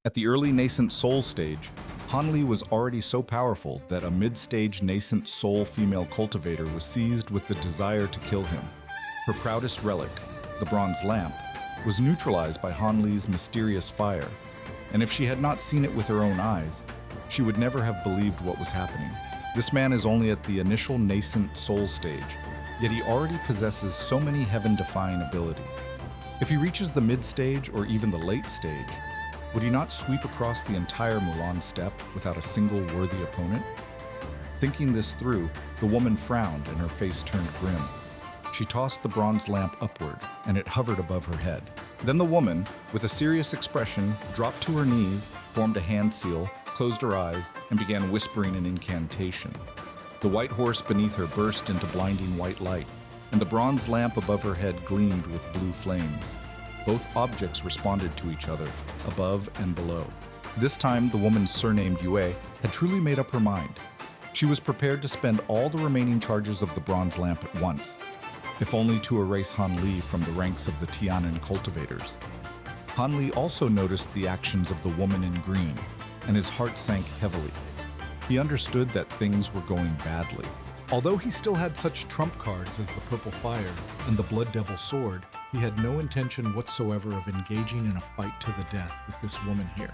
At the early nascent soul stage, Han Li was already so powerful that a mid-stage nascent soul female cultivator was seized with the desire to kill him. Her proudest relic, the bronze lamp, was neutralized by Han Li's mysterious fire, and if she had not seen it with her own eyes, she would never have believed what was happening. This man is only at the initial nascent soul stage, yet he already possesses so many heaven-defying abilities. If he reaches the mid-stage or even the late stage, would he not sweep across the entire Mulan steppe without a single worthy opponent? Thinking this through, the woman frowned and her face turned grim. She tossed the bronze lamp upward, and it hovered above her head. Then the woman, with a serious expression, dropped to her knees, formed a hand seal, closed her eyes, and began whispering an incantation. The white horse beneath her burst into blinding white light, and the bronze lamp above her head gleamed with blue flames. Both objects responded to each other, above and below. This time, the woman surnamed Yue had truly made up her mind. She was prepared to spend all the remaining charges of the bronze lamp at once, if only to erase Han Li from the ranks of the Tianan cultivators. Han Li also noticed the actions of the woman in green, and his heart sank heavily. He understood that things were going badly. Although he still had such trump cards as the Purple Fire and the Blood Devil Sword, he had no intention whatsoever of engaging in a fight to the death with this woman here.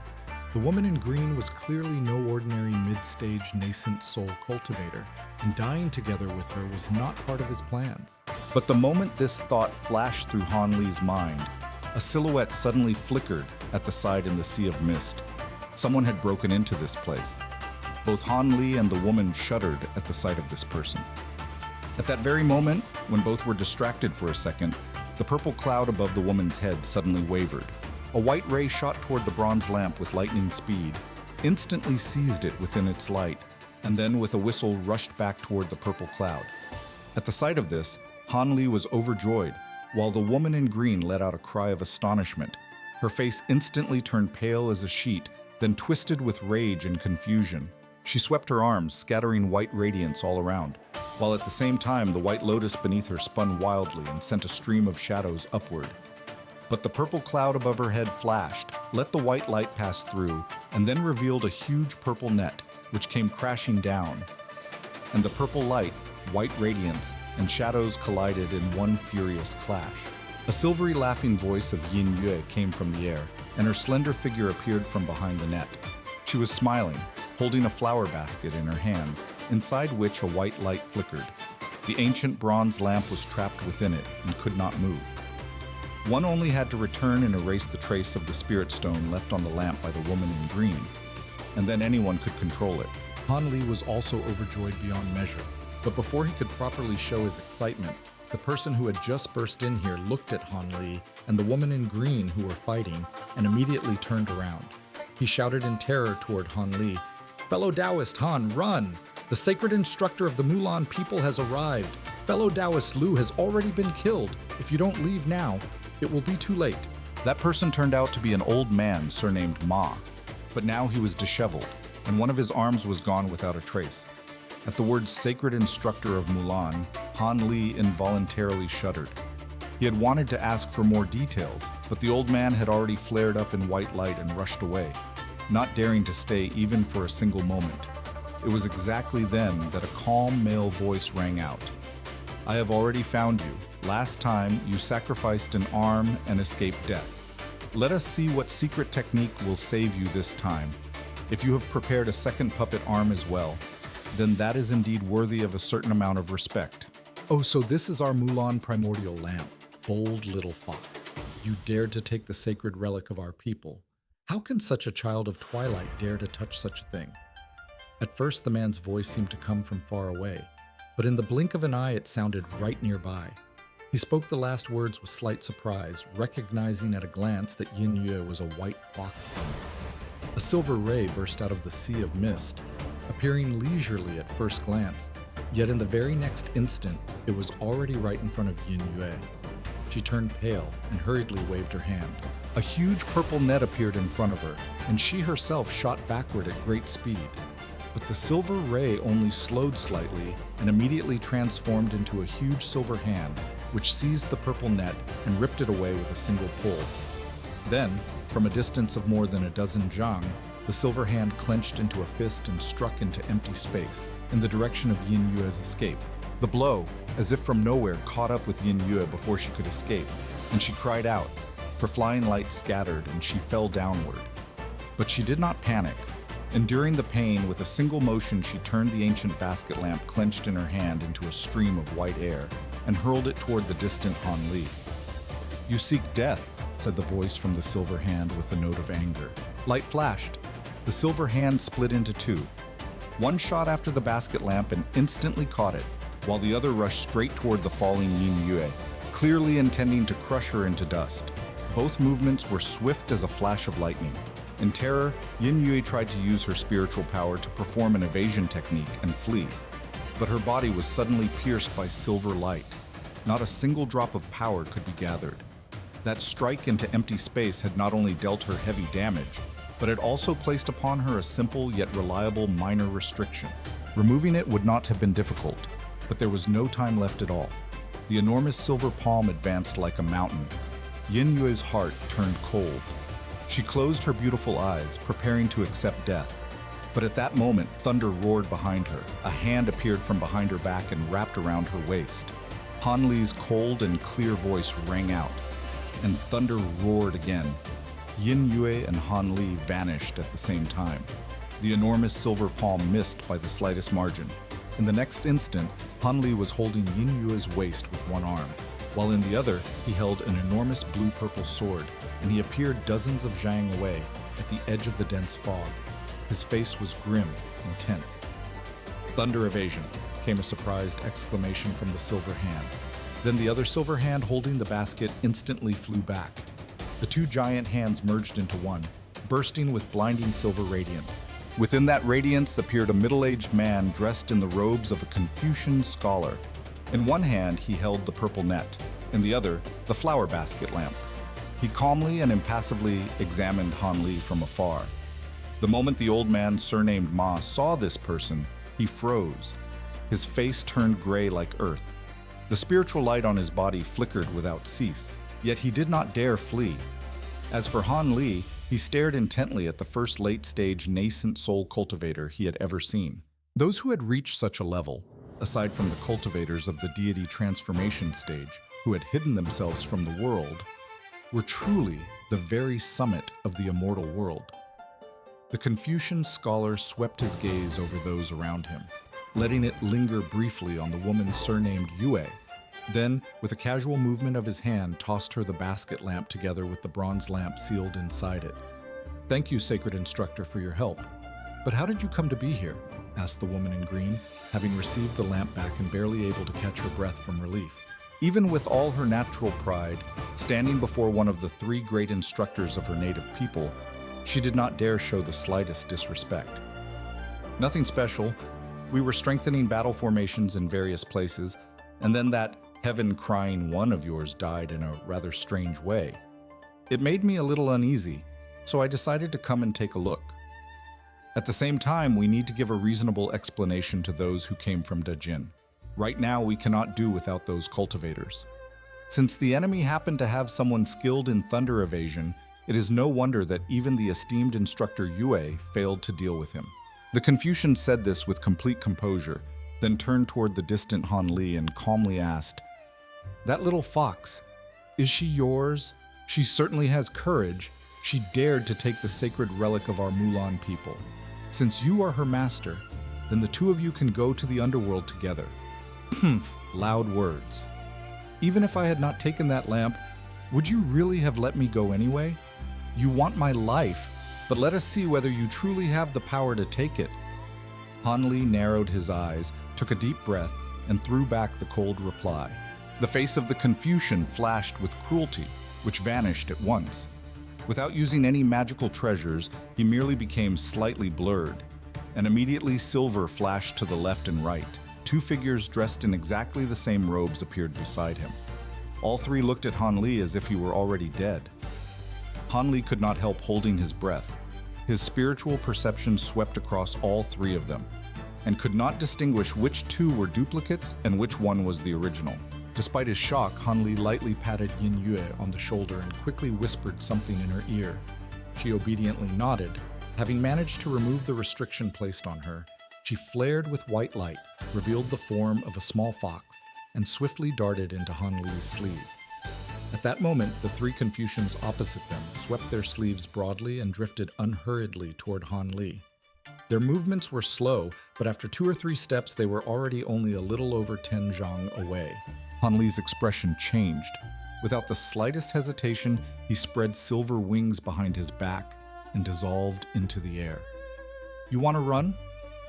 The woman in green was clearly no ordinary mid-stage nascent soul cultivator, and dying together with her was not part of his plans. But the moment this thought flashed through Han Li's mind, a silhouette suddenly flickered at the side in the sea of mist. Someone had broken into this place. Both Han Li and the woman shuddered at the sight of this person. At that very moment, when both were distracted for a second, the purple cloud above the woman's head suddenly wavered. A white ray shot toward the bronze lamp with lightning speed, instantly seized it within its light, and then with a whistle rushed back toward the purple cloud. At the sight of this, Han Li was overjoyed, while the woman in green let out a cry of astonishment. Her face instantly turned pale as a sheet, then twisted with rage and confusion. She swept her arms, scattering white radiance all around, while at the same time the white lotus beneath her spun wildly and sent a stream of shadows upward. But the purple cloud above her head flashed, let the white light pass through, and then revealed a huge purple net, which came crashing down. And the purple light, white radiance, and shadows collided in one furious clash. A silvery laughing voice of Yin Yue came from the air, and her slender figure appeared from behind the net. She was smiling, holding a flower basket in her hands, inside which a white light flickered. The ancient bronze lamp was trapped within it and could not move. One only had to return and erase the trace of the spirit stone left on the lamp by the woman in green, and then anyone could control it. Han Li was also overjoyed beyond measure, but before he could properly show his excitement, the person who had just burst in here looked at Han Li and the woman in green who were fighting and immediately turned around. He shouted in terror toward Han Li, "Fellow Taoist Han, run! The Sacred Instructor of the Mulan people has arrived. Fellow Taoist Lu has already been killed. If you don't leave now, it will be too late." That person turned out to be an old man surnamed Ma, but now he was disheveled, and one of his arms was gone without a trace. At the words Sacred Instructor of Mulan, Han Li involuntarily shuddered. He had wanted to ask for more details, but the old man had already flared up in white light and rushed away, not daring to stay even for a single moment. It was exactly then that a calm male voice rang out. "I have already found you. Last time, you sacrificed an arm and escaped death. Let us see what secret technique will save you this time. If you have prepared a second puppet arm as well, then that is indeed worthy of a certain amount of respect." "Oh, so this is our Mulan primordial lamp. Bold little fox. You dared to take the sacred relic of our people. How can such a child of twilight dare to touch such a thing?" At first, the man's voice seemed to come from far away, but in the blink of an eye, it sounded right nearby. He spoke the last words with slight surprise, recognizing at a glance that Yin Yue was a white fox thing. A silver ray burst out of the sea of mist, appearing leisurely at first glance, yet in the very next instant, it was already right in front of Yin Yue. She turned pale and hurriedly waved her hand. A huge purple net appeared in front of her, and she herself shot backward at great speed. But the silver ray only slowed slightly and immediately transformed into a huge silver hand, which seized the purple net and ripped it away with a single pull. Then, from a distance of more than a dozen zhang, the silver hand clenched into a fist and struck into empty space, in the direction of Yin Yue's escape. The blow, as if from nowhere, caught up with Yin Yue before she could escape, and she cried out. Her flying light scattered and she fell downward. But she did not panic. Enduring the pain, with a single motion she turned the ancient basket lamp clenched in her hand into a stream of white air and hurled it toward the distant Han Li. "You seek death," said the voice from the silver hand with a note of anger. Light flashed. The silver hand split into two. One shot after the basket lamp and instantly caught it, while the other rushed straight toward the falling Yin Yue, clearly intending to crush her into dust. Both movements were swift as a flash of lightning. In terror, Yin Yue tried to use her spiritual power to perform an evasion technique and flee. But her body was suddenly pierced by silver light. Not a single drop of power could be gathered. That strike into empty space had not only dealt her heavy damage, but it also placed upon her a simple yet reliable minor restriction. Removing it would not have been difficult, but there was no time left at all. The enormous silver palm advanced like a mountain. Yin Yue's heart turned cold. She closed her beautiful eyes, preparing to accept death. But at that moment, thunder roared behind her. A hand appeared from behind her back and wrapped around her waist. Han Li's cold and clear voice rang out, and thunder roared again. Yin Yue and Han Li vanished at the same time. The enormous silver palm missed by the slightest margin. In the next instant, Han Li was holding Yin Yue's waist with one arm, while in the other he held an enormous blue-purple sword, and he appeared dozens of zhang away at the edge of the dense fog. His face was grim and tense. "Thunder evasion," came a surprised exclamation from the silver hand. Then the other silver hand holding the basket instantly flew back. The two giant hands merged into one, bursting with blinding silver radiance. Within that radiance appeared a middle-aged man dressed in the robes of a Confucian scholar. In one hand he held the purple net, in the other the flower basket lamp. He calmly and impassively examined Han Li from afar. The moment the old man surnamed Ma saw this person, he froze. His face turned gray like earth. The spiritual light on his body flickered without cease, yet he did not dare flee. As for Han Li, he stared intently at the first late-stage nascent soul cultivator he had ever seen. Those who had reached such a level, aside from the cultivators of the deity transformation stage, who had hidden themselves from the world, were truly the very summit of the immortal world. The Confucian scholar swept his gaze over those around him, letting it linger briefly on the woman surnamed Yue. Then, with a casual movement of his hand, tossed her the basket lamp together with the bronze lamp sealed inside it. "Thank you, Sacred Instructor, for your help. But how did you come to be here?" asked the woman in green, having received the lamp back and barely able to catch her breath from relief. Even with all her natural pride, standing before one of the three great instructors of her native people, she did not dare show the slightest disrespect. "Nothing special. We were strengthening battle formations in various places, and then that heaven-crying one of yours died in a rather strange way. It made me a little uneasy, so I decided to come and take a look. At the same time, we need to give a reasonable explanation to those who came from Dajin. Right now, we cannot do without those cultivators. Since the enemy happened to have someone skilled in thunder evasion, it is no wonder that even the esteemed instructor Yue failed to deal with him." The Confucian said this with complete composure, then turned toward the distant Han Li and calmly asked, "That little fox, is she yours? She certainly has courage. She dared to take the sacred relic of our Mulan people. Since you are her master, then the two of you can go to the underworld together." Humph, loud words. "Even if I had not taken that lamp, would you really have let me go anyway? You want my life, but let us see whether you truly have the power to take it." Han Li narrowed his eyes, took a deep breath, and threw back the cold reply. The face of the Confucian flashed with cruelty, which vanished at once. Without using any magical treasures, he merely became slightly blurred, and immediately silver flashed to the left and right. Two figures dressed in exactly the same robes appeared beside him. All three looked at Han Li as if he were already dead. Han Li could not help holding his breath. His spiritual perception swept across all three of them, and could not distinguish which two were duplicates and which one was the original. Despite his shock, Han Li lightly patted Yin Yue on the shoulder and quickly whispered something in her ear. She obediently nodded. Having managed to remove the restriction placed on her, she flared with white light, revealed the form of a small fox, and swiftly darted into Han Li's sleeve. At that moment, the three Confucians opposite them swept their sleeves broadly and drifted unhurriedly toward Han Li. Their movements were slow, but after 2 or 3 steps, they were already only a little over 10 zhang away. Han Li's expression changed. Without the slightest hesitation, he spread silver wings behind his back and dissolved into the air. "You want to run?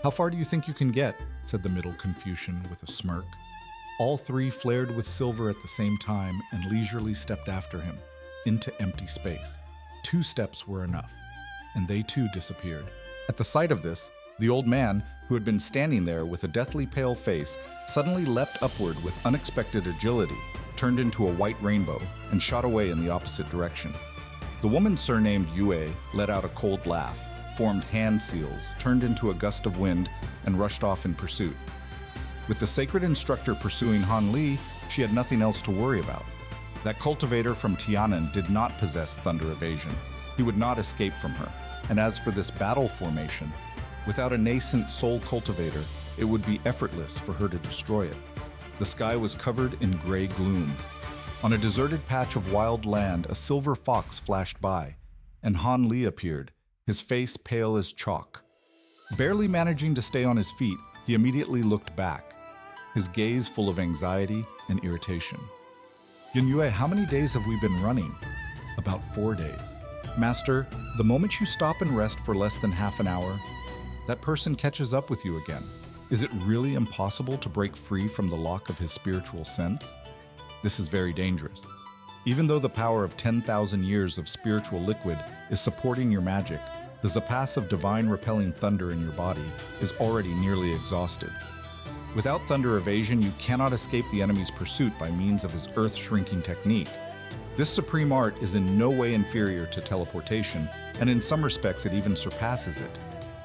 How far do you think you can get?" said the middle Confucian with a smirk. All three flared with silver at the same time and leisurely stepped after him, into empty space. 2 steps were enough, and they too disappeared. At the sight of this, the old man, who had been standing there with a deathly pale face, suddenly leapt upward with unexpected agility, turned into a white rainbow, and shot away in the opposite direction. The woman surnamed Yue let out a cold laugh, formed hand seals, turned into a gust of wind, and rushed off in pursuit. With the Sacred Instructor pursuing Han Li, she had nothing else to worry about. That cultivator from Tianan did not possess thunder evasion. He would not escape from her. And as for this battle formation, without a nascent soul cultivator, it would be effortless for her to destroy it. The sky was covered in gray gloom. On a deserted patch of wild land, a silver fox flashed by, and Han Li appeared, his face pale as chalk. Barely managing to stay on his feet, he immediately looked back, his gaze full of anxiety and irritation. "Yin Yue, how many days have we been running?" "About 4 days. Master, the moment you stop and rest for less than half an hour, that person catches up with you again. Is it really impossible to break free from the lock of his spiritual sense? This is very dangerous. Even though the power of 10,000 years of spiritual liquid is supporting your magic, the zapas of divine repelling thunder in your body is already nearly exhausted. Without thunder evasion, you cannot escape the enemy's pursuit by means of his earth-shrinking technique. This supreme art is in no way inferior to teleportation, and in some respects it even surpasses it.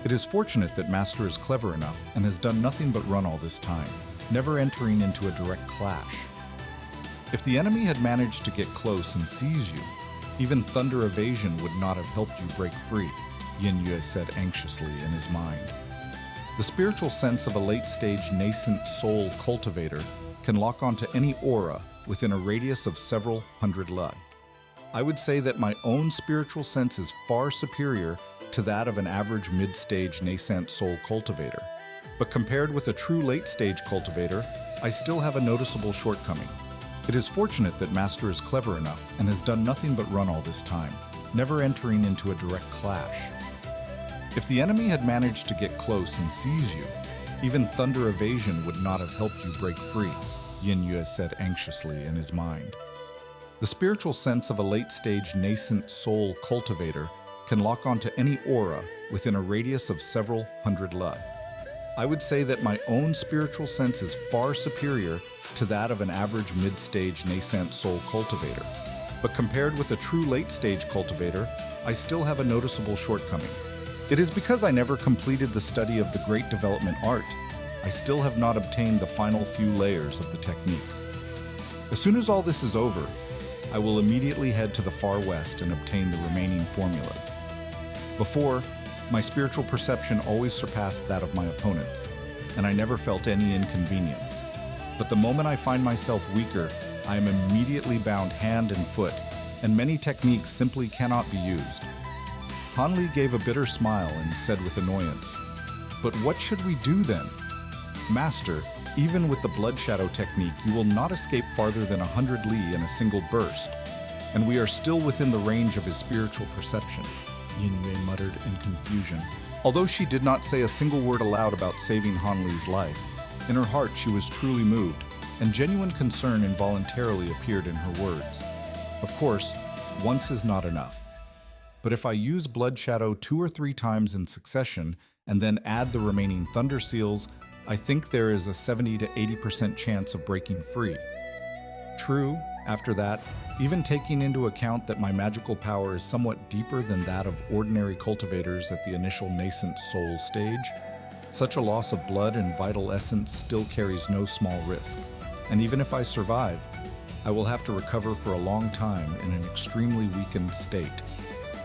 It is fortunate that Master is clever enough and has done nothing but run all this time, never entering into a direct clash. If the enemy had managed to get close and seize you, even thunder evasion would not have helped you break free," Yin Yue said anxiously in his mind. The spiritual sense of a late-stage nascent soul cultivator can lock onto any aura within a radius of several hundred li. I would say that my own spiritual sense is far superior to that of an average mid-stage nascent soul cultivator. But compared with a true late-stage cultivator, I still have a noticeable shortcoming. It is fortunate that Master is clever enough and has done nothing but run all this time, never entering into a direct clash. If the enemy had managed to get close and seize you, even thunder evasion would not have helped you break free, Yin Yue said anxiously in his mind. The spiritual sense of a late-stage nascent soul cultivator can lock onto any aura within a radius of several hundred li. I would say that my own spiritual sense is far superior to that of an average mid-stage nascent soul cultivator. But compared with a true late-stage cultivator, I still have a noticeable shortcoming. It is because I never completed the study of the great development art. I still have not obtained the final few layers of the technique. As soon as all this is over, I will immediately head to the far west and obtain the remaining formulas. Before, my spiritual perception always surpassed that of my opponents, and I never felt any inconvenience. But the moment I find myself weaker, I am immediately bound hand and foot, and many techniques simply cannot be used. Han Li gave a bitter smile and said with annoyance, "But what should we do then? Master, even with the blood shadow technique, you will not escape farther than 100 li in a single burst, and we are still within the range of his spiritual perception," Yin Yue muttered in confusion. Although she did not say a single word aloud about saving Han Li's life, in her heart she was truly moved, and genuine concern involuntarily appeared in her words. Of course, once is not enough. But if I use blood shadow 2 or 3 times in succession and then add the remaining thunder seals, I think there is a 70 to 80% chance of breaking free. True, after that, even taking into account that my magical power is somewhat deeper than that of ordinary cultivators at the initial nascent soul stage, such a loss of blood and vital essence still carries no small risk. And even if I survive, I will have to recover for a long time in an extremely weakened state.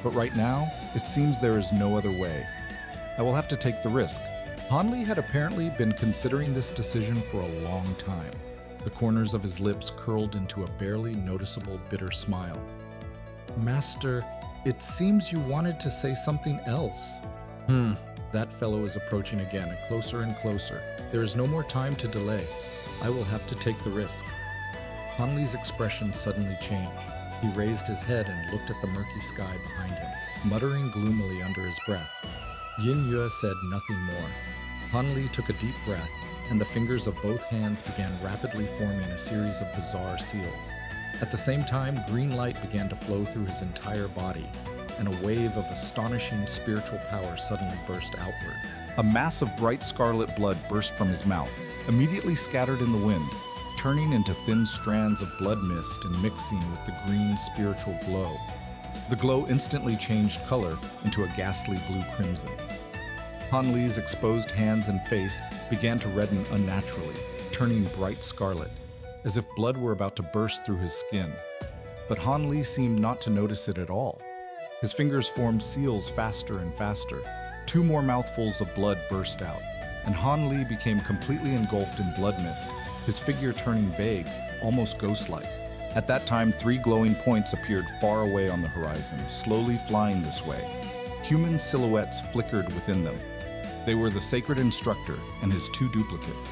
But right now, it seems there is no other way. I will have to take the risk. Han Li had apparently been considering this decision for a long time. The corners of his lips curled into a barely noticeable bitter smile. Master, it seems you wanted to say something else. That fellow is approaching again, closer and closer. There is no more time to delay. I will have to take the risk. Han Li's expression suddenly changed. He raised his head and looked at the murky sky behind him, muttering gloomily under his breath. Yin Yue said nothing more. Han Li took a deep breath, and the fingers of both hands began rapidly forming a series of bizarre seals. At the same time, green light began to flow through his entire body, and a wave of astonishing spiritual power suddenly burst outward. A mass of bright scarlet blood burst from his mouth, immediately scattered in the wind, turning into thin strands of blood mist and mixing with the green spiritual glow. The glow instantly changed color into a ghastly blue crimson. Han Li's exposed hands and face began to redden unnaturally, turning bright scarlet, as if blood were about to burst through his skin. But Han Li seemed not to notice it at all. His fingers formed seals faster and faster. 2 more mouthfuls of blood burst out, and Han Li became completely engulfed in blood mist, his figure turning vague, almost ghost-like. At that time, 3 glowing points appeared far away on the horizon, slowly flying this way. Human silhouettes flickered within them. They were the Sacred Instructor and his 2 duplicates.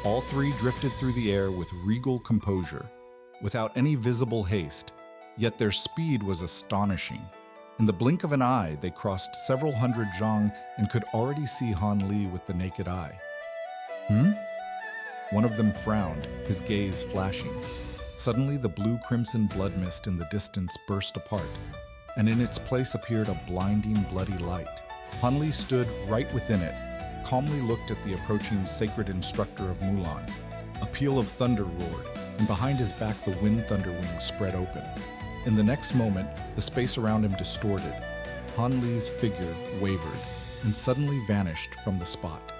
All 3 drifted through the air with regal composure, without any visible haste, yet their speed was astonishing. In the blink of an eye, they crossed several hundred zhang and could already see Han Li with the naked eye. One of them frowned, his gaze flashing. Suddenly, the blue-crimson blood mist in the distance burst apart, and in its place appeared a blinding, bloody light. Han Li stood right within it, calmly looked at the approaching Sacred Instructor of Mulan. A peal of thunder roared, and behind his back the wind thunder wings spread open. In the next moment, the space around him distorted. Han Li's figure wavered, and suddenly vanished from the spot.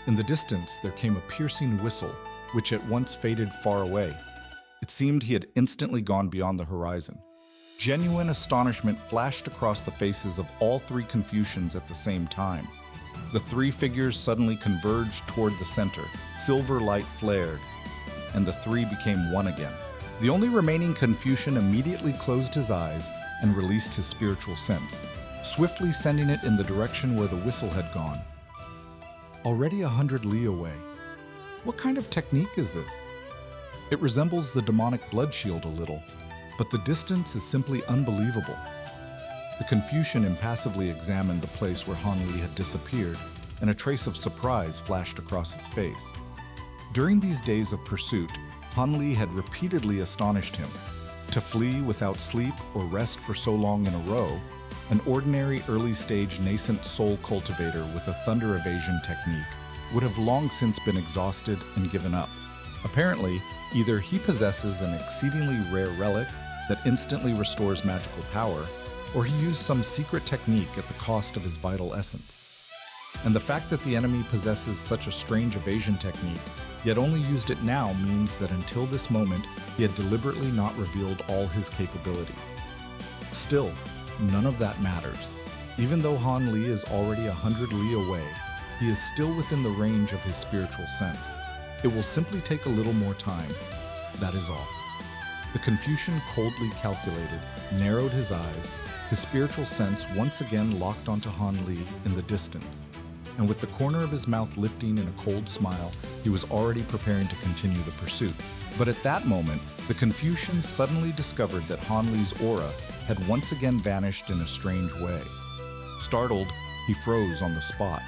In the distance, there came a piercing whistle, which at once faded far away. It seemed he had instantly gone beyond the horizon. Genuine astonishment flashed across the faces of all 3 Confucians at the same time. The 3 figures suddenly converged toward the center. Silver light flared, and the 3 became one again. The only remaining Confucian immediately closed his eyes and released his spiritual sense, swiftly sending it in the direction where the whistle had gone. Already 100 li away. What kind of technique is this? It resembles the demonic blood shield a little, but the distance is simply unbelievable. The Confucian impassively examined the place where Han Li had disappeared, and a trace of surprise flashed across his face. During these days of pursuit, Han Li had repeatedly astonished him. To flee without sleep or rest for so long in a row, an ordinary early-stage nascent soul cultivator with a thunder evasion technique would have long since been exhausted and given up. Apparently, either he possesses an exceedingly rare relic that instantly restores magical power, or he used some secret technique at the cost of his vital essence. And the fact that the enemy possesses such a strange evasion technique, yet only used it now, means that until this moment, he had deliberately not revealed all his capabilities. Still, none of that matters. Even though Han Li is already 100 li away, he is still within the range of his spiritual sense. It will simply take a little more time. That is all. The Confucian coldly calculated, narrowed his eyes, his spiritual sense once again locked onto Han Li in the distance. And with the corner of his mouth lifting in a cold smile, he was already preparing to continue the pursuit. But at that moment, the Confucian suddenly discovered that Han Li's aura had once again vanished in a strange way. Startled, he froze on the spot.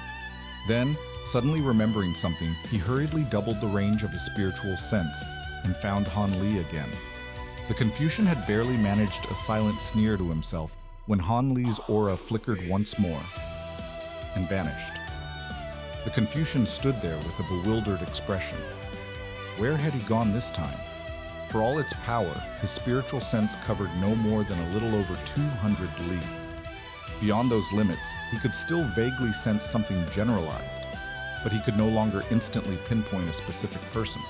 Then, suddenly remembering something, he hurriedly doubled the range of his spiritual sense and found Han Li again. The Confucian had barely managed a silent sneer to himself when Han Li's aura flickered once more and vanished. The Confucian stood there with a bewildered expression. Where had he gone this time? For all its power, his spiritual sense covered no more than a little over 200 li. Beyond those limits, he could still vaguely sense something generalized, but he could no longer instantly pinpoint a specific person.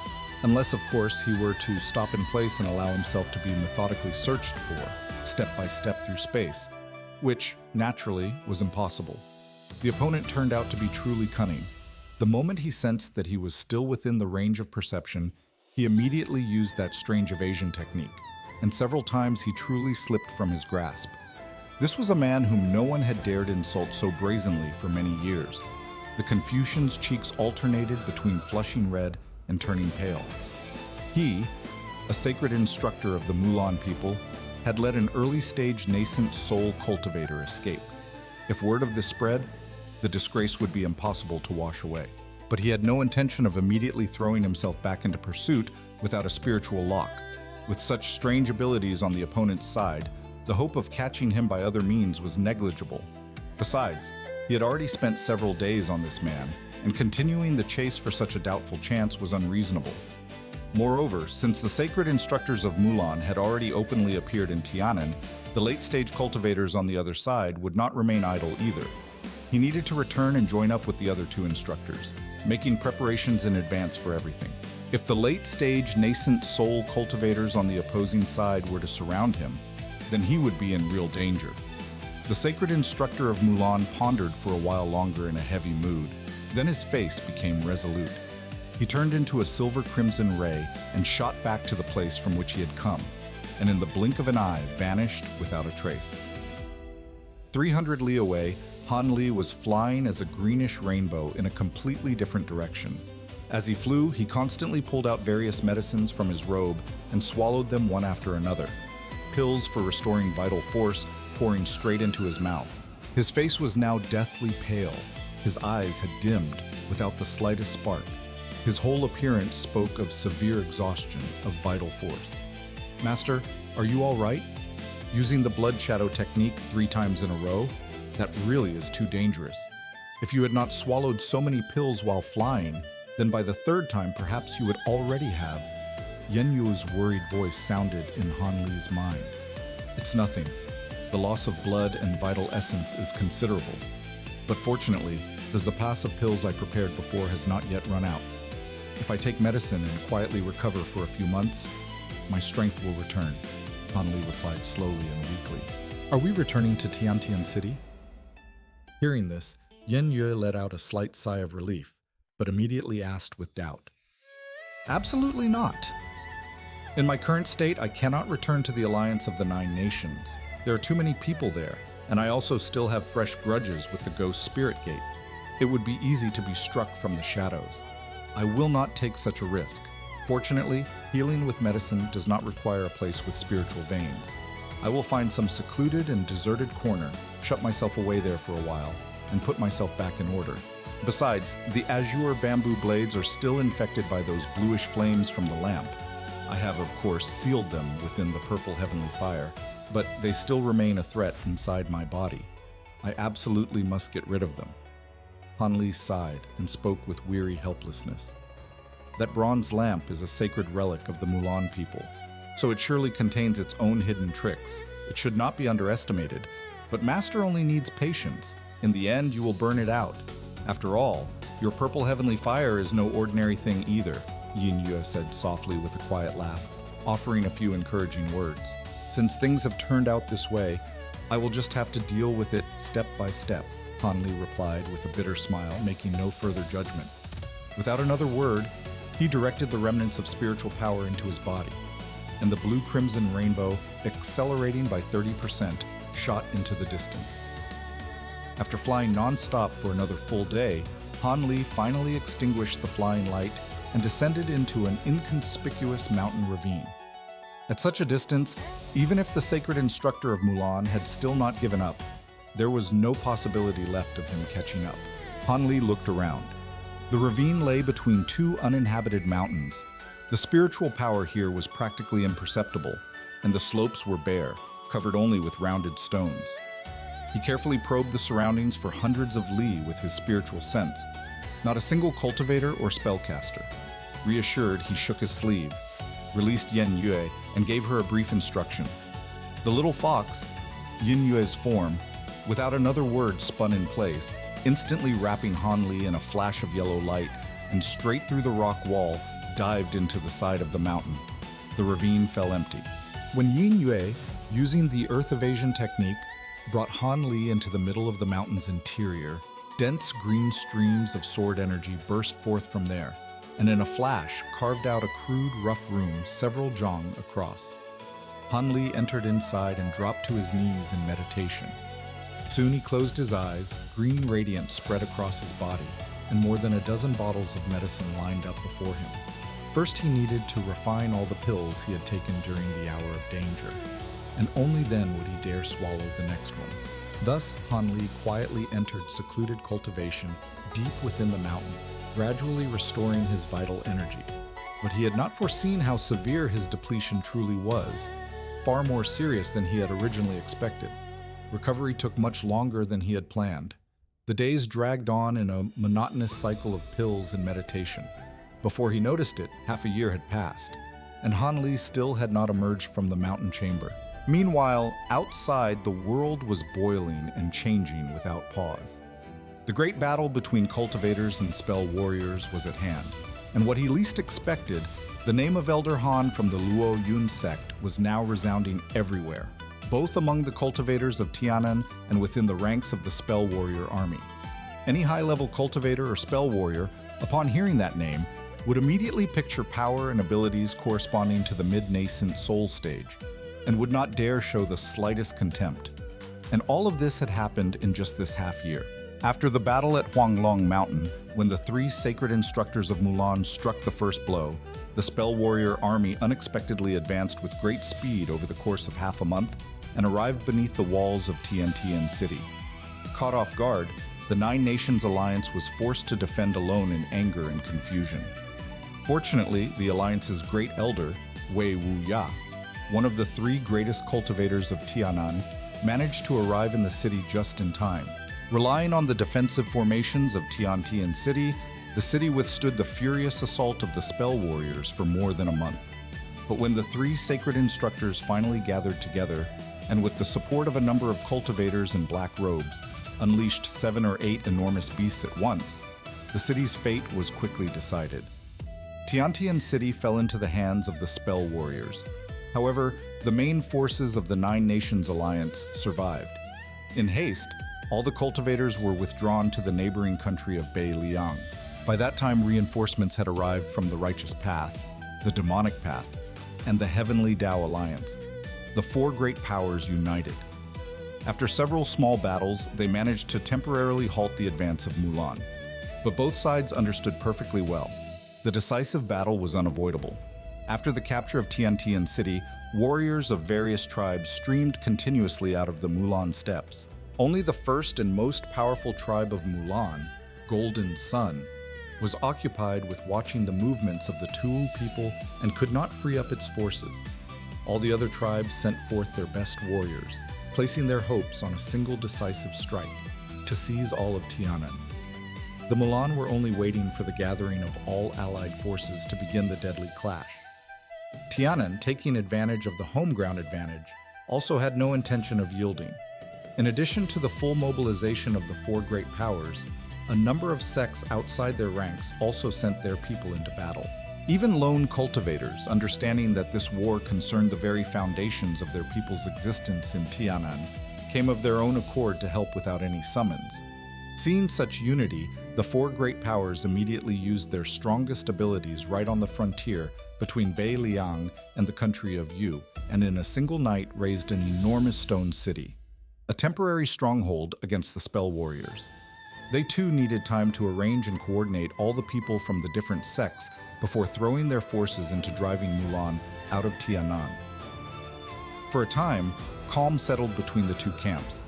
Unless, of course, he were to stop in place and allow himself to be methodically searched for, step by step through space, which, naturally, was impossible. The opponent turned out to be truly cunning. The moment he sensed that he was still within the range of perception, he immediately used that strange evasion technique, and several times he truly slipped from his grasp. This was a man whom no one had dared insult so brazenly for many years. The Confucian's cheeks alternated between flushing red and turning pale. He, a sacred instructor of the Mulan people, had let an early-stage nascent soul cultivator escape. If word of this spread, the disgrace would be impossible to wash away. But he had no intention of immediately throwing himself back into pursuit without a spiritual lock. With such strange abilities on the opponent's side, the hope of catching him by other means was negligible. Besides, he had already spent several days on this man, and continuing the chase for such a doubtful chance was unreasonable. Moreover, since the sacred instructors of Mulan had already openly appeared in Tianan, the late-stage cultivators on the other side would not remain idle either. He needed to return and join up with the other two instructors, making preparations in advance for everything. If the late-stage nascent soul cultivators on the opposing side were to surround him, then he would be in real danger. The sacred instructor of Mulan pondered for a while longer in a heavy mood. Then his face became resolute. He turned into a silver-crimson ray and shot back to the place from which he had come, and in the blink of an eye vanished without a trace. 300 li away, Han Li was flying as a greenish rainbow in a completely different direction. As he flew, he constantly pulled out various medicines from his robe and swallowed them one after another. Pills for restoring vital force pouring straight into his mouth. His face was now deathly pale. His eyes had dimmed without the slightest spark. His whole appearance spoke of severe exhaustion of vital force. "Master, are you all right? Using the blood shadow technique 3 times in a row? That really is too dangerous. If you had not swallowed so many pills while flying, then by the 3rd time perhaps you would already have." Yen Yu's worried voice sounded in Han Li's mind. "It's nothing. The loss of blood and vital essence is considerable. But fortunately, the zapas of pills I prepared before has not yet run out. If I take medicine and quietly recover for a few months, my strength will return," Han Li replied slowly and weakly. "Are we returning to Tiantian City?" Hearing this, Yen Yue let out a slight sigh of relief, but immediately asked with doubt. "Absolutely not. In my current state, I cannot return to the alliance of the 9 nations. There are too many people there, and I also still have fresh grudges with the Ghost Spirit Gate. It would be easy to be struck from the shadows. I will not take such a risk. Fortunately, healing with medicine does not require a place with spiritual veins. I will find some secluded and deserted corner, shut myself away there for a while, and put myself back in order. Besides, the azure bamboo blades are still infected by those bluish flames from the lamp. I have, of course, sealed them within the purple heavenly fire, but they still remain a threat inside my body. I absolutely must get rid of them." Han Li sighed and spoke with weary helplessness. "That bronze lamp is a sacred relic of the Mulan people, so it surely contains its own hidden tricks. It should not be underestimated, but Master only needs patience. In the end, you will burn it out. After all, your purple heavenly fire is no ordinary thing either," Yin Yue said softly with a quiet laugh, offering a few encouraging words. "Since things have turned out this way, I will just have to deal with it step by step," Han Li replied with a bitter smile, making no further judgment. Without another word, he directed the remnants of spiritual power into his body, and the blue-crimson rainbow, accelerating by 30%, shot into the distance. After flying non-stop for another full day, Han Li finally extinguished the flying light and descended into an inconspicuous mountain ravine. At such a distance, even if the sacred instructor of Mulan had still not given up, there was no possibility left of him catching up. Han Li looked around. The ravine lay between 2 uninhabited mountains. The spiritual power here was practically imperceptible, and the slopes were bare, covered only with rounded stones. He carefully probed the surroundings for hundreds of li with his spiritual sense. Not a single cultivator or spellcaster. Reassured, he shook his sleeve, released Yen Yue, and gave her a brief instruction. The little fox, Yin Yue's form, without another word spun in place, instantly wrapping Han Li in a flash of yellow light, and straight through the rock wall, dived into the side of the mountain. The ravine fell empty. When Yin Yue, using the earth evasion technique, brought Han Li into the middle of the mountain's interior, dense green streams of sword energy burst forth from there, and in a flash carved out a crude, rough room several zhang across. Han Li entered inside and dropped to his knees in meditation. Soon he closed his eyes, green radiance spread across his body, and more than a dozen bottles of medicine lined up before him. First, he needed to refine all the pills he had taken during the hour of danger, and only then would he dare swallow the next ones. Thus, Han Li quietly entered secluded cultivation deep within the mountain, gradually restoring his vital energy. But he had not foreseen how severe his depletion truly was, far more serious than he had originally expected. Recovery took much longer than he had planned. The days dragged on in a monotonous cycle of pills and meditation. Before he noticed it, half a year had passed, and Han Li still had not emerged from the mountain chamber. Meanwhile, outside, the world was boiling and changing without pause. The great battle between cultivators and spell warriors was at hand, and what he least expected, the name of Elder Han from the Luo Yun sect was now resounding everywhere, both among the cultivators of Tianan and within the ranks of the spell warrior army. Any high-level cultivator or spell warrior, upon hearing that name, would immediately picture power and abilities corresponding to the mid-nascent soul stage, and would not dare show the slightest contempt. And all of this had happened in just this half year. After the battle at Huanglong Mountain, when the 3 sacred instructors of Mulan struck the first blow, the spell warrior army unexpectedly advanced with great speed over the course of half a month and arrived beneath the walls of Tiantian City. Caught off guard, the 9 Nations Alliance was forced to defend alone in anger and confusion. Fortunately, the Alliance's great elder, Wei Wuya, one of the 3 greatest cultivators of Tianan, managed to arrive in the city just in time. Relying on the defensive formations of Tiantian City, the city withstood the furious assault of the spell warriors for more than a month. But when the 3 sacred instructors finally gathered together, and with the support of a number of cultivators in black robes, unleashed 7 or 8 enormous beasts at once, the city's fate was quickly decided. Tiantian City fell into the hands of the spell warriors. However, the main forces of the 9 Nations Alliance survived. In haste, all the cultivators were withdrawn to the neighboring country of Beiliang. By that time, reinforcements had arrived from the Righteous Path, the Demonic Path, and the Heavenly Tao Alliance. The 4 great powers united. After several small battles, they managed to temporarily halt the advance of Mulan. But both sides understood perfectly well. The decisive battle was unavoidable. After the capture of Tiantian City, warriors of various tribes streamed continuously out of the Mulan steppes. Only the first and most powerful tribe of Mulan, Golden Sun, was occupied with watching the movements of the Tu people and could not free up its forces. All the other tribes sent forth their best warriors, placing their hopes on a single decisive strike to seize all of Tianan. The Mulan were only waiting for the gathering of all allied forces to begin the deadly clash. Tianan, taking advantage of the home ground advantage, also had no intention of yielding. In addition to the full mobilization of the 4 great powers, a number of sects outside their ranks also sent their people into battle. Even lone cultivators, understanding that this war concerned the very foundations of their people's existence in Tianan, came of their own accord to help without any summons. Seeing such unity, the 4 great powers immediately used their strongest abilities right on the frontier between Beiliang and the country of Yu, and in a single night raised an enormous stone city, a temporary stronghold against the spell warriors. They too needed time to arrange and coordinate all the people from the different sects before throwing their forces into driving Mulan out of Tianan. For a time, calm settled between the 2 camps,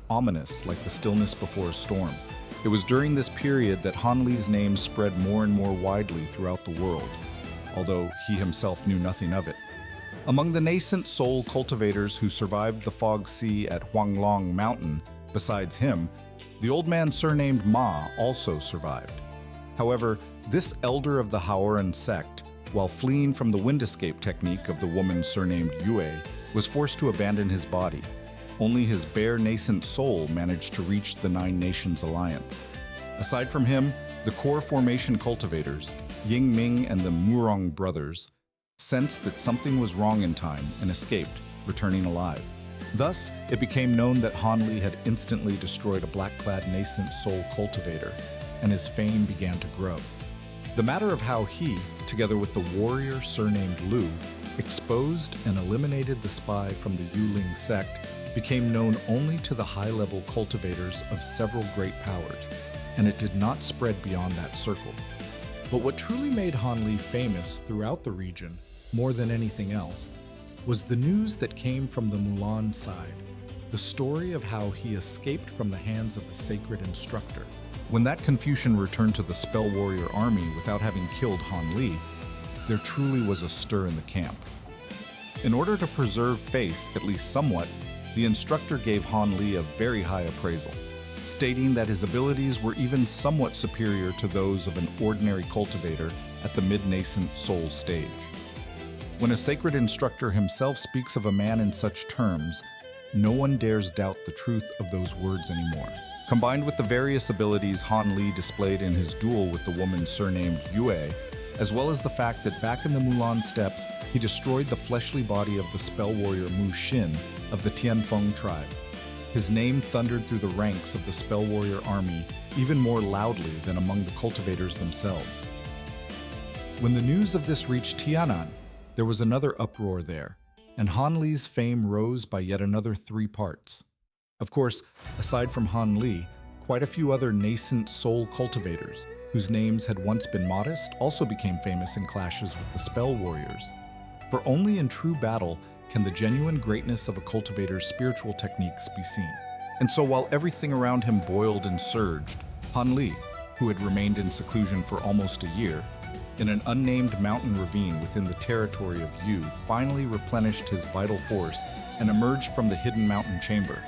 ominous like the stillness before a storm. It was during this period that Han Li's name spread more and more widely throughout the world, although he himself knew nothing of it. Among the nascent soul cultivators who survived the fog sea at Huanglong Mountain, besides him, the old man surnamed Ma also survived. However, this elder of the Haoran sect, while fleeing from the wind escape technique of the woman surnamed Yue, was forced to abandon his body. Only his bare nascent soul managed to reach the 9 Nations Alliance. Aside from him, The core formation cultivators, Ying Ming and the Murong brothers, sensed that something was wrong in time and escaped, returning alive. Thus, it became known that Han Li had instantly destroyed a black-clad nascent soul cultivator, and his fame began to grow. The matter of how he, together with the warrior surnamed Lu, exposed and eliminated the spy from the Yuling sect became known only to the high-level cultivators of several great powers, and it did not spread beyond that circle. But what truly made Han Li famous throughout the region, more than anything else, was the news that came from the Mulan side, the story of how he escaped from the hands of the Sacred Instructor. When that Confucian returned to the Spell Warrior army without having killed Han Li, there truly was a stir in the camp. In order to preserve face, at least somewhat, the instructor gave Han Li a very high appraisal, stating that his abilities were even somewhat superior to those of an ordinary cultivator at the mid-nascent soul stage. When a sacred instructor himself speaks of a man in such terms, no one dares doubt the truth of those words anymore. Combined with the various abilities Han Li displayed in his duel with the woman surnamed Yue, as well as the fact that back in the Mulan steppes, he destroyed the fleshly body of the spell warrior Mu Xin of the Tianfeng tribe. His name thundered through the ranks of the spell warrior army even more loudly than among the cultivators themselves. When the news of this reached Tianan, there was another uproar there, and Han Li's fame rose by yet another 3 parts. Of course, aside from Han Li, quite a few other nascent soul cultivators, whose names had once been modest, also became famous in clashes with the spell warriors. For only in true battle can the genuine greatness of a cultivator's spiritual techniques be seen. And so while everything around him boiled and surged, Han Li, who had remained in seclusion for almost a year, in an unnamed mountain ravine within the territory of Yu, finally replenished his vital force and emerged from the hidden mountain chamber.